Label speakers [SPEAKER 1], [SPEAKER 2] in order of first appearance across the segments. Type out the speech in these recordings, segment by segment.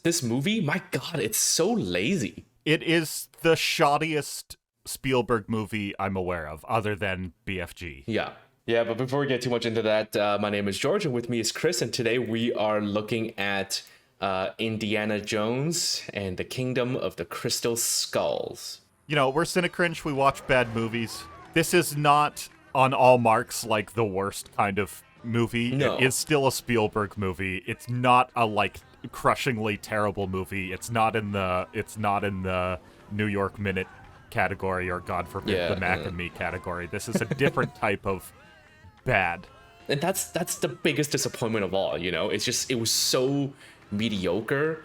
[SPEAKER 1] this movie, my God, it's so lazy.
[SPEAKER 2] It is the shoddiest Spielberg movie I'm aware of, other than BFG.
[SPEAKER 1] Yeah. Yeah, but before we get too much into that, my name is George, and with me is Chris, and today we are looking at Indiana Jones and the Kingdom of the Crystal Skulls.
[SPEAKER 2] You know, we're CineCringe, we watch bad movies. This is not on all marks like the worst kind of movie.
[SPEAKER 1] No.
[SPEAKER 2] It is still a Spielberg movie. It's not a like crushingly terrible movie. It's not in the New York Minute category or God forbid the Mac and Me category. This is a different type of bad.
[SPEAKER 1] And that's the biggest disappointment of all, you know? It was so mediocre,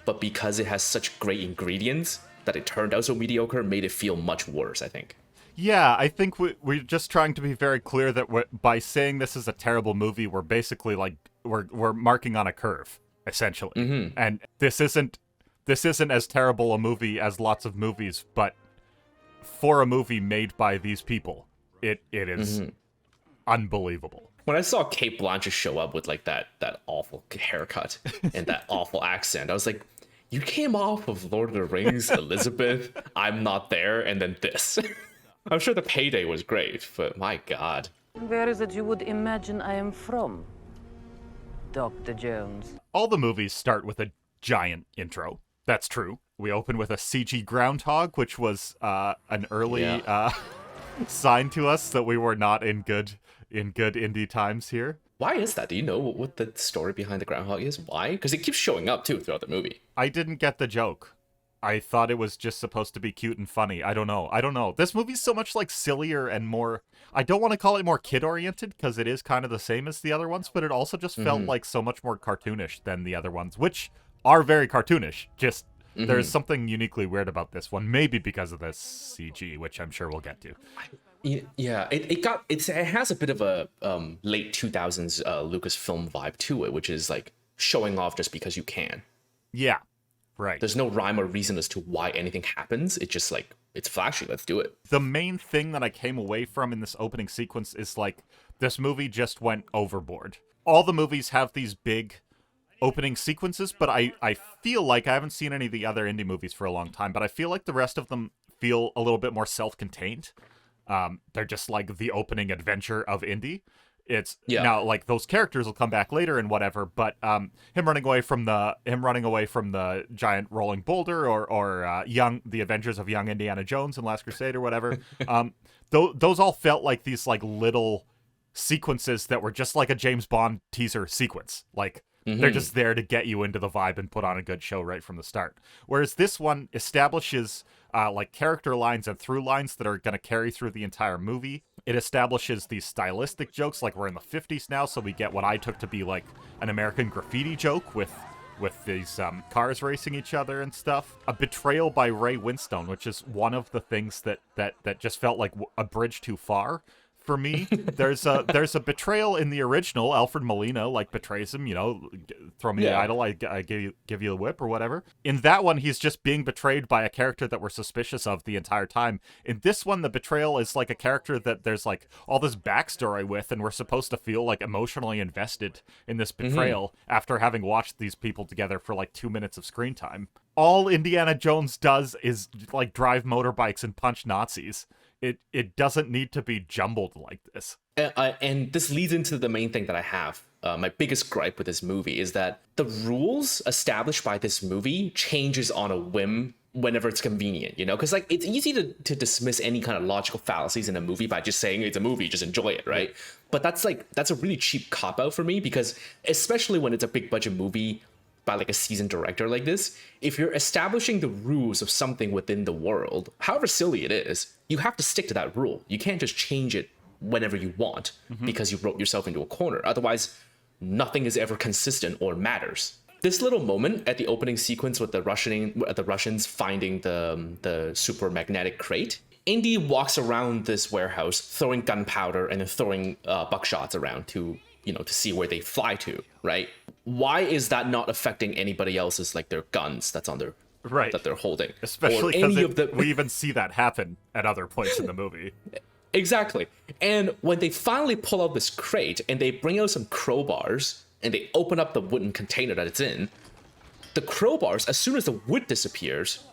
[SPEAKER 1] but because it has such great ingredients that it turned out so mediocre made it feel much worse, I think.
[SPEAKER 2] Yeah, I think we're just trying to be very clear that by saying this is a terrible movie, we're basically like we're marking on a curve, essentially. Mm-hmm. And this isn't as terrible a movie as lots of movies, but for a movie made by these people, it is unbelievable.
[SPEAKER 1] When I saw Cate Blanchett show up with like that awful haircut and that awful accent, I was like, you came off of Lord of the Rings, Elizabeth, I'm Not There, and then this. I'm sure the payday was great, but my God.
[SPEAKER 3] Where is it you would imagine I am from, Dr. Jones?
[SPEAKER 2] All the movies start with a giant intro. That's true. We open with a CG groundhog, which was an early sign to us that we were not in good indie times here.
[SPEAKER 1] Why is that? Do you know what the story behind the groundhog is? Why? Because it keeps showing up, too, throughout the movie.
[SPEAKER 2] I didn't get the joke. I thought it was just supposed to be cute and funny. I don't know. This movie's so much like sillier and more... I don't want to call it more kid-oriented, because it is kind of the same as the other ones, but it also just felt like so much more cartoonish than the other ones, which are very cartoonish. Just, there's something uniquely weird about this one, maybe because of the CG, which I'm sure we'll get to.
[SPEAKER 1] Yeah, it has a bit of a late 2000s Lucasfilm vibe to it, which is like showing off just because you can.
[SPEAKER 2] Yeah, right.
[SPEAKER 1] There's no rhyme or reason as to why anything happens. It's just like, it's flashy, let's do it.
[SPEAKER 2] The main thing that I came away from in this opening sequence is like, this movie just went overboard. All the movies have these big opening sequences, but I feel like, I haven't seen any of the other indie movies for a long time, but I feel like the rest of them feel a little bit more self-contained. They're just like the opening adventure of indie. It's now like those characters will come back later and whatever, but him running away from the giant rolling boulder or the Adventures of Young Indiana Jones and Last Crusade or whatever. Those all felt like these like little sequences that were just like a James Bond teaser sequence. Like they're just there to get you into the vibe and put on a good show right from the start. Whereas this one establishes like character lines and through lines that are going to carry through the entire movie. It establishes these stylistic jokes, like we're in the 50s now, so we get what I took to be like an American graffiti joke with these cars racing each other and stuff. A betrayal by Ray Winstone, which is one of the things that just felt like a bridge too far for me. There's a betrayal in the original. Alfred Molina like betrays him, throw me the idol, I give you the whip or whatever. In that one, he's just being betrayed by a character that we're suspicious of the entire time. In this one, the betrayal is like a character that there's like all this backstory with, and we're supposed to feel like emotionally invested in this betrayal after having watched these people together for like 2 minutes of screen time. All Indiana Jones does is like drive motorbikes and punch Nazis. It doesn't need to be jumbled like this.
[SPEAKER 1] And this leads into the main thing that I have. My biggest gripe with this movie is that the rules established by this movie changes on a whim whenever it's convenient, Because like it's easy to dismiss any kind of logical fallacies in a movie by just saying it's a movie, just enjoy it, right? But that's a really cheap cop-out for me, because especially when it's a big budget movie by like a seasoned director like this, if you're establishing the rules of something within the world, however silly it is, you have to stick to that rule. You can't just change it whenever you want because you wrote yourself into a corner. Otherwise, nothing is ever consistent or matters. This little moment at the opening sequence with the Russians finding the super magnetic crate, Indy walks around this warehouse throwing gunpowder and then throwing buckshots around to see where they fly to, right? Why is that not affecting anybody else's, like, their guns that's on their that they're holding?
[SPEAKER 2] Especially because we even see that happen at other points in the movie.
[SPEAKER 1] Exactly. And when they finally pull out this crate and they bring out some crowbars and they open up the wooden container that it's in, the crowbars, as soon as the wood disappears,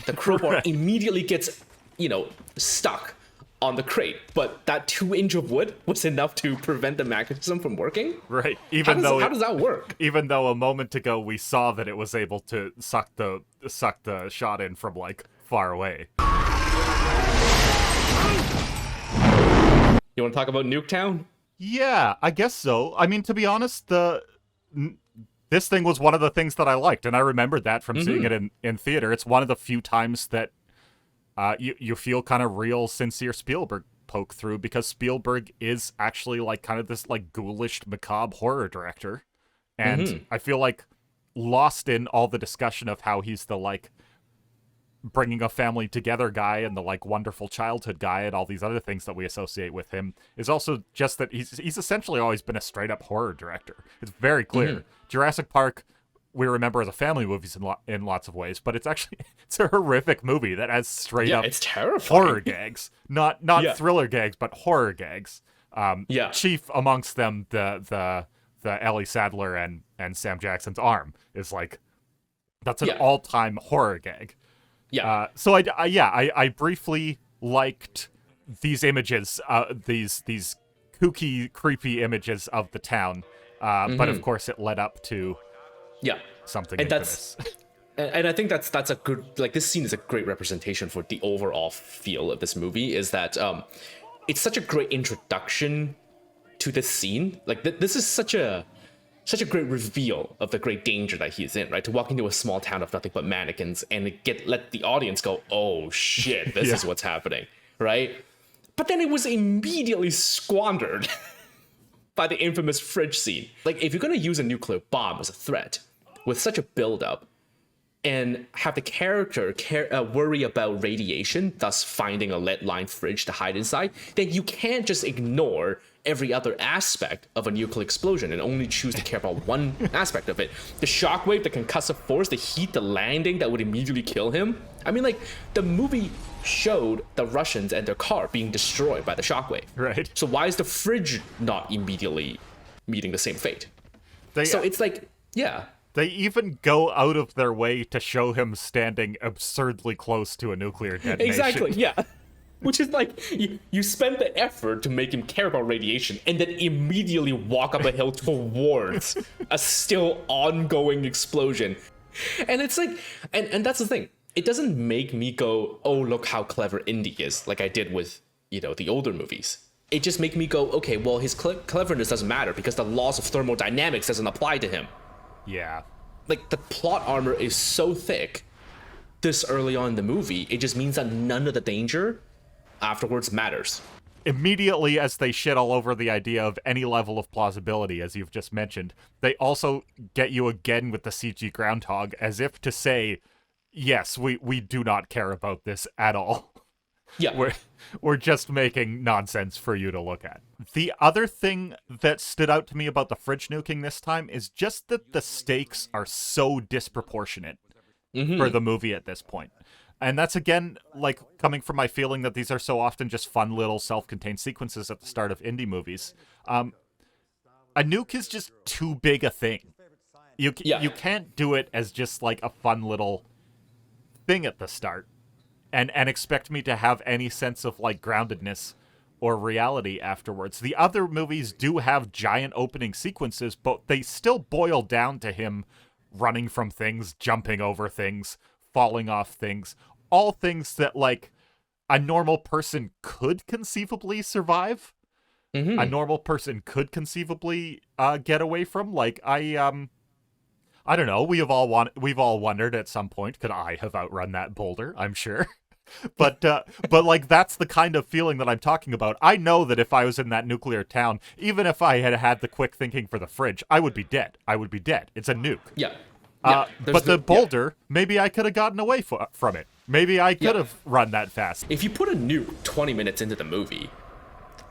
[SPEAKER 1] the crowbar
[SPEAKER 2] Right.
[SPEAKER 1] immediately gets, stuck on the crate. But that 2 inch of wood was enough to prevent the mechanism from working.
[SPEAKER 2] Right.
[SPEAKER 1] How does that work?
[SPEAKER 2] Even though a moment ago we saw that it was able to suck the shot in from like far away.
[SPEAKER 1] You want to talk about Nuketown?
[SPEAKER 2] Yeah, I guess so. I mean, to be honest, this thing was one of the things that I liked, and I remembered that from seeing it in theater. It's one of the few times that you feel kind of real, sincere Spielberg poke through, because Spielberg is actually like kind of this like ghoulish, macabre horror director, and I feel like lost in all the discussion of how he's the like bringing a family together guy and the like wonderful childhood guy and all these other things that we associate with him is also just that he's essentially always been a straight up horror director. It's very clear. Jurassic Park we remember as a family movie in lots of ways, but it's a horrific movie that has straight up
[SPEAKER 1] it's terrifying
[SPEAKER 2] horror gags, not thriller gags, but horror gags. Chief amongst them the Ellie Sattler and Sam Jackson's arm is like that's an all-time horror gag. So I briefly liked these images, these kooky, creepy images of the town, but of course it led up to something
[SPEAKER 1] and
[SPEAKER 2] infamous.
[SPEAKER 1] And I think that's a good, like, this scene is a great representation for the overall feel of this movie, is that it's such a great introduction to this scene. Like, this is such a great reveal of the great danger that he's in, right? To walk into a small town of nothing but mannequins and let the audience go, oh shit, this is what's happening, right? But then it was immediately squandered by the infamous fridge scene. Like, if you're gonna use a nuclear bomb as a threat with such a buildup and have the character worry about radiation, thus finding a lead-lined fridge to hide inside, then you can't just ignore every other aspect of a nuclear explosion and only choose to care about one aspect of it. The shockwave, the concussive force, the heat, the landing that would immediately kill him. I mean, like, the movie showed the Russians and their car being destroyed by the shockwave.
[SPEAKER 2] Right.
[SPEAKER 1] So why is the fridge not immediately meeting the same fate? So it's like,
[SPEAKER 2] They even go out of their way to show him standing absurdly close to a nuclear detonation.
[SPEAKER 1] Exactly, yeah. Which is like, you spend the effort to make him care about radiation and then immediately walk up a hill towards a still ongoing explosion. And it's like, and that's the thing. It doesn't make me go, oh, look how clever Indy is, like I did with, the older movies. It just makes me go, okay, well, his cleverness doesn't matter because the laws of thermodynamics doesn't apply to him.
[SPEAKER 2] Yeah.
[SPEAKER 1] Like, the plot armor is so thick this early on in the movie, it just means that none of the danger afterwards matters.
[SPEAKER 2] Immediately as they shit all over the idea of any level of plausibility, as you've just mentioned, they also get you again with the CG groundhog, as if to say, yes, we do not care about this at all.
[SPEAKER 1] Yeah.
[SPEAKER 2] We're just making nonsense for you to look at. The other thing that stood out to me about the fridge nuking this time is just that the stakes are so disproportionate for the movie at this point. And that's, again, like, coming from my feeling that these are so often just fun little self-contained sequences at the start of indie movies. A nuke is just too big a thing. You can't do it as just, like, a fun little thing at the start and expect me to have any sense of, like, groundedness or reality afterwards. The other movies do have giant opening sequences, but they still boil down to him running from things, jumping over things, falling off things, all things that, like, a normal person could conceivably survive. A normal person could conceivably get away from. Like, I don't know. We've all wondered at some point, could I have outrun that boulder? I'm sure. But like, that's the kind of feeling that I'm talking about. I know that if I was in that nuclear town, even if I had the quick thinking for the fridge, I would be dead. It's a nuke.
[SPEAKER 1] Yeah.
[SPEAKER 2] But the boulder, maybe I could have gotten away from it. Maybe I could have run that fast.
[SPEAKER 1] If you put a nuke 20 minutes into the movie,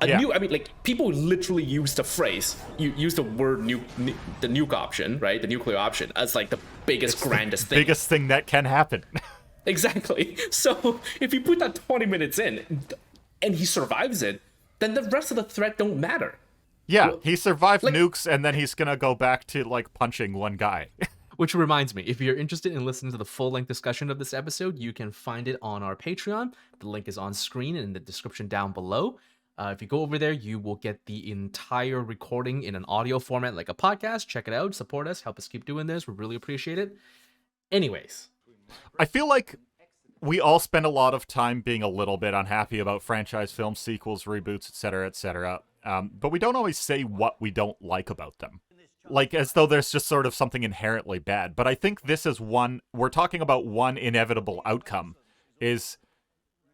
[SPEAKER 1] nuke, I mean, like, people literally use the phrase, use the word nuke, the nuke option, right? The nuclear option as, like, the biggest, grandest thing.
[SPEAKER 2] Biggest thing that can happen.
[SPEAKER 1] Exactly. So if you put that 20 minutes in and he survives it, then the rest of the threat don't matter.
[SPEAKER 2] Yeah, he survived nukes, and then he's gonna go back to, like, punching one guy.
[SPEAKER 1] Which reminds me, if you're interested in listening to the full-length discussion of this episode, you can find it on our Patreon. The link is on screen and in the description down below. If you go over there, you will get the entire recording in an audio format like a podcast. Check it out, support us, help us keep doing this. We really appreciate it. Anyways.
[SPEAKER 2] I feel like we all spend a lot of time being a little bit unhappy about franchise films, sequels, reboots, etc., etc. But we don't always say what we don't like about them. Like, as though there's just sort of something inherently bad. But I think this is one, we're talking about one inevitable outcome, is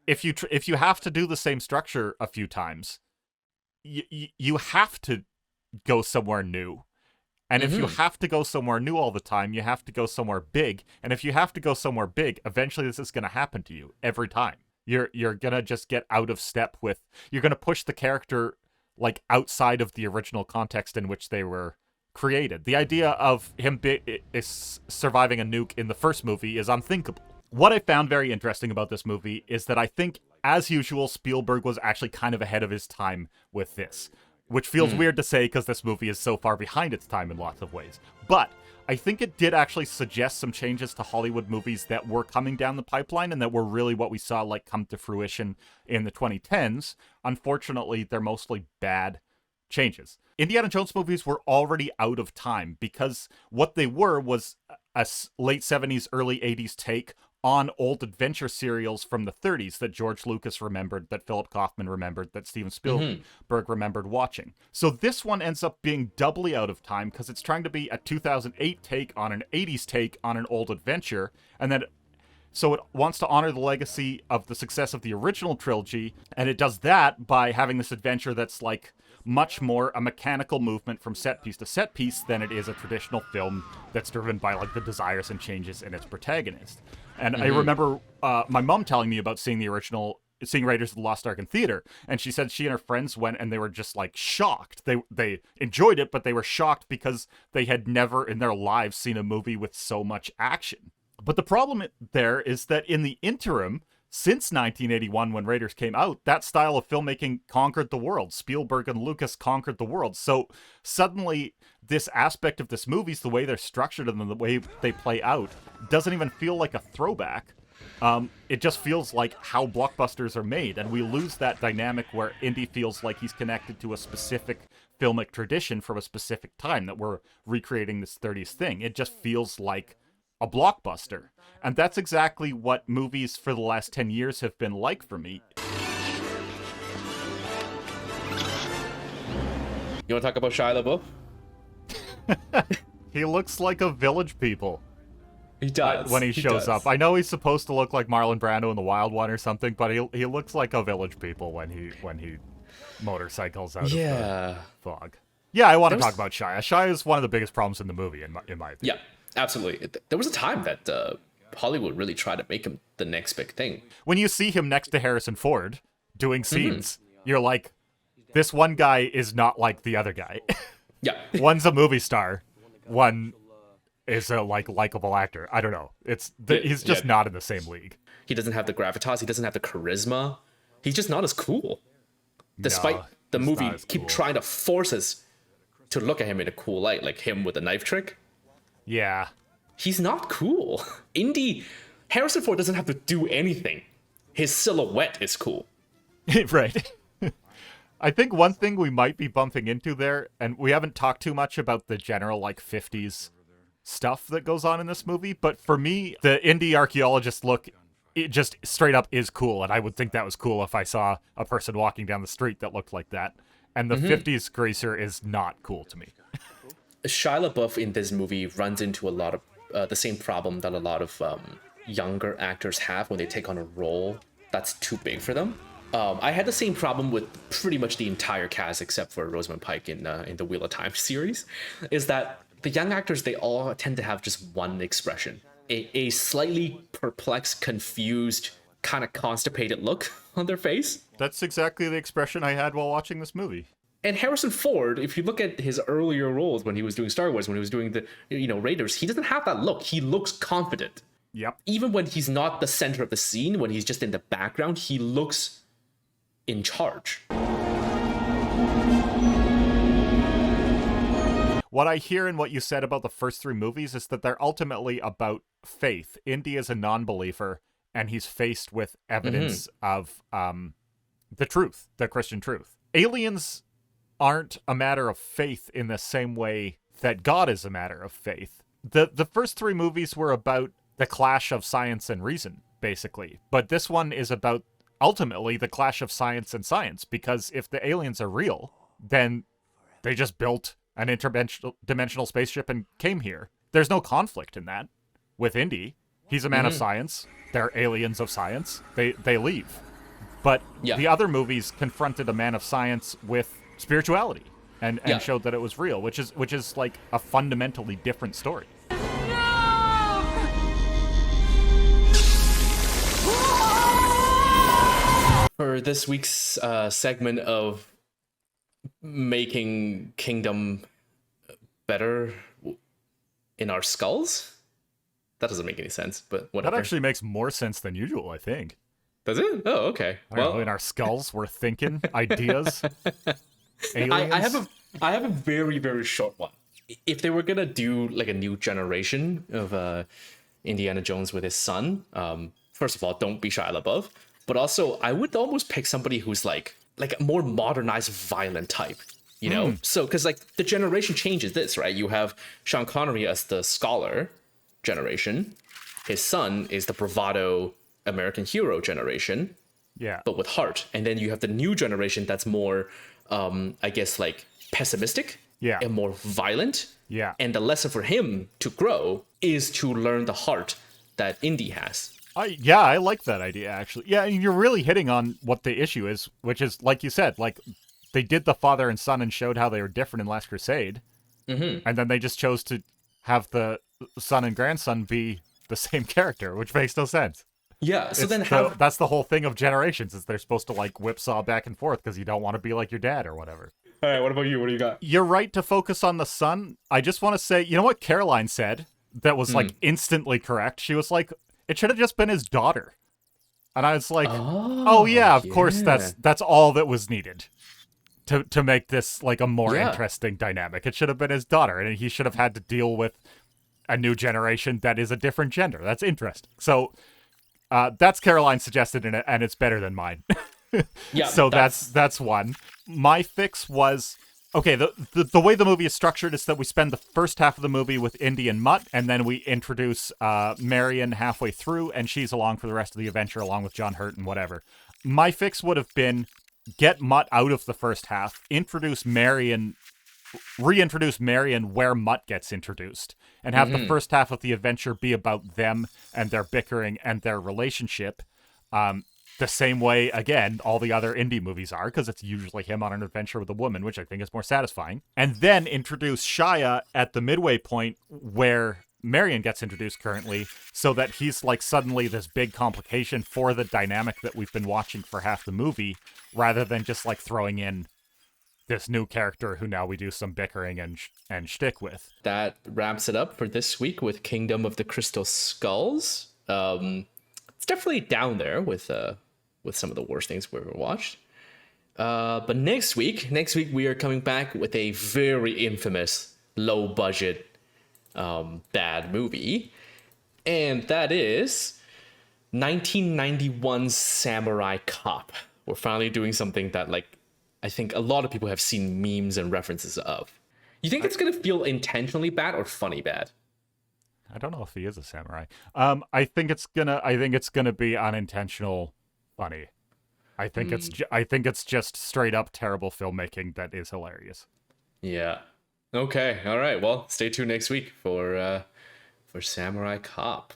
[SPEAKER 2] if you have to do the same structure a few times, you have to go somewhere new. And if you have to go somewhere new all the time, you have to go somewhere big. And if you have to go somewhere big, eventually this is going to happen to you every time. You're going to just get out of step with, you're going to push the character like outside of the original context in which they were created. The idea of him surviving a nuke in the first movie is unthinkable. What I found very interesting about this movie is that I think, as usual, Spielberg was actually kind of ahead of his time with this, which feels weird to say because this movie is so far behind its time in lots of ways. But I think it did actually suggest some changes to Hollywood movies that were coming down the pipeline and that were really what we saw like come to fruition in the 2010s. Unfortunately, they're mostly bad changes. Indiana Jones movies were already out of time because what they were was a late 70s, early 80s take on old adventure serials from the 30s that George Lucas remembered, that Philip Kaufman remembered, that Steven Spielberg remembered watching. So this one ends up being doubly out of time because it's trying to be a 2008 take on an 80s take on an old adventure, and then so it wants to honor the legacy of the success of the original trilogy, and it does that by having this adventure that's like much more a mechanical movement from set piece to set piece than it is a traditional film that's driven by like the desires and changes in its protagonist. And I remember my mom telling me about seeing Raiders of the Lost Ark in theater, and she said she and her friends went and they were just like shocked. They enjoyed it, but they were shocked because they had never in their lives seen a movie with so much action. But the problem there is that in the interim, since 1981, when Raiders came out, that style of filmmaking conquered the world. Spielberg and Lucas conquered the world. So suddenly, this aspect of this movie, the way they're structured and the way they play out, doesn't even feel like a throwback. It just feels like how blockbusters are made, and we lose that dynamic where Indy feels like he's connected to a specific filmic tradition from a specific time, that we're recreating this 30s thing. It just feels like a blockbuster. And that's exactly what movies for the last 10 years have been like for me.
[SPEAKER 1] You want to talk about Shia LaBeouf?
[SPEAKER 2] He looks like a Village People.
[SPEAKER 1] He does.
[SPEAKER 2] When he shows up. I know he's supposed to look like Marlon Brando in The Wild One or something, but he looks like a Village People when he motorcycles out of the fog. Yeah, I want to talk about Shia. Shia is one of the biggest problems in the movie, in my opinion.
[SPEAKER 1] Yeah, absolutely. There was a time that Hollywood really tried to make him the next big thing.
[SPEAKER 2] When you see him next to Harrison Ford doing scenes, you're like, this one guy is not like the other guy.
[SPEAKER 1] Yeah.
[SPEAKER 2] One's a movie star. One is a likable actor. I don't know. He's just not in the same league.
[SPEAKER 1] He doesn't have the gravitas. He doesn't have the charisma. He's just not as cool. Despite the movie keep trying to force us to look at him in a cool light, like him with a knife trick.
[SPEAKER 2] Yeah.
[SPEAKER 1] He's not cool. Harrison Ford doesn't have to do anything. His silhouette is cool.
[SPEAKER 2] Right. I think one thing we might be bumping into there, and we haven't talked too much about the general 50s stuff that goes on in this movie, but for me, the indie archaeologist look, it just straight up is cool, and I would think that was cool if I saw a person walking down the street that looked like that. And the 50s greaser is not cool to me.
[SPEAKER 1] Shia LaBeouf in this movie runs into a lot of the same problem that a lot of younger actors have when they take on a role that's too big for them. I had the same problem with pretty much the entire cast except for Rosamund Pike in the Wheel of Time series, is that the young actors, they all tend to have just one expression. A slightly perplexed, confused, kind of constipated look on their face.
[SPEAKER 2] That's exactly the expression I had while watching this movie.
[SPEAKER 1] And Harrison Ford, if you look at his earlier roles when he was doing Star Wars, when he was doing the Raiders, he doesn't have that look. He looks confident.
[SPEAKER 2] Yep.
[SPEAKER 1] Even when he's not the center of the scene, when he's just in the background, he looks in charge.
[SPEAKER 2] what I hear in what you said about the first 3 movies is that they're ultimately about faith. Indy is a non-believer, and he's faced with evidence of the truth, the Christian truth. Aliens aren't a matter of faith in the same way that God is a matter of faith. The first 3 movies were about the clash of science and reason, basically. But this one is about, ultimately, the clash of science and science, because if the aliens are real, then they just built an interdimensional spaceship and came here. There's no conflict in that with Indy. He's a man of science. They're aliens of science. They leave. But the other movies confronted a man of science with spirituality and showed that it was real, which is like a fundamentally different story.
[SPEAKER 1] For this week's segment of making Kingdom better in our skulls, that doesn't make any sense, but whatever.
[SPEAKER 2] That actually makes more sense than usual, I think.
[SPEAKER 1] Does it? Oh, okay.
[SPEAKER 2] I don't know, in our skulls, we're thinking ideas.
[SPEAKER 1] I have a very, very short one. If they were gonna do like a new generation of Indiana Jones with his son, first of all, don't be Shia LaBeouf, but also I would almost pick somebody who's like a more modernized, violent type. You know, so because like the generation changes this, right? You have Sean Connery as the scholar generation. His son is the bravado American hero generation.
[SPEAKER 2] Yeah.
[SPEAKER 1] But with heart. And then you have the new generation that's more, I guess, like pessimistic.
[SPEAKER 2] Yeah.
[SPEAKER 1] And more violent.
[SPEAKER 2] Yeah.
[SPEAKER 1] And the lesson for him to grow is to learn the heart that Indy has.
[SPEAKER 2] I like that idea, actually. Yeah, and you're really hitting on what the issue is, which is, like you said, like, they did the father and son and showed how they were different in Last Crusade. And then they just chose to have the son and grandson be the same character, which makes no sense.
[SPEAKER 1] Yeah, so then how...
[SPEAKER 2] That's the whole thing of generations, is they're supposed to, like, whipsaw back and forth because you don't want to be like your dad or whatever.
[SPEAKER 1] All right, what about you? What do you got?
[SPEAKER 2] You're right to focus on the son. I just want to say, you know what Caroline said that was, like, instantly correct? She was like, it should have just been his daughter. And I was like, oh yeah, of course, that's all that was needed to make this, like, a more interesting dynamic. It should have been his daughter, and he should have had to deal with a new generation that is a different gender. That's interesting. So... that's Caroline suggested in it, and it's better than mine.
[SPEAKER 1] Yeah.
[SPEAKER 2] So that's one. My fix was, okay, the way the movie is structured is that we spend the first half of the movie with Indy and Mutt, and then we introduce Marion halfway through, and she's along for the rest of the adventure along with John Hurt and whatever. My fix would have been get Mutt out of the first half, reintroduce Marion where Mutt gets introduced, and have the first half of the adventure be about them and their bickering and their relationship, the same way, again, all the other indie movies are, because it's usually him on an adventure with a woman, which I think is more satisfying. And then introduce Shia at the midway point where Marion gets introduced currently, so that he's like suddenly this big complication for the dynamic that we've been watching for half the movie, rather than just like throwing in this new character who now we do some bickering and shtick with.
[SPEAKER 1] That wraps it up for this week with Kingdom of the Crystal Skulls. It's definitely down there with some of the worst things we've ever watched. But next week we are coming back with a very infamous low budget bad movie, and that is 1991's Samurai Cop. We're finally doing something that, like, I think a lot of people have seen memes and references of. You think it's gonna feel intentionally bad or funny bad?
[SPEAKER 2] I don't know if he is a samurai. I think it's gonna be unintentional funny. I think it's just straight up terrible filmmaking that is hilarious.
[SPEAKER 1] Yeah. Okay. All right. Well, stay tuned next week for Samurai Cop.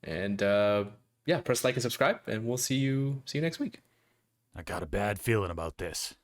[SPEAKER 1] And press like and subscribe, and we'll see you next week.
[SPEAKER 2] I got a bad feeling about this.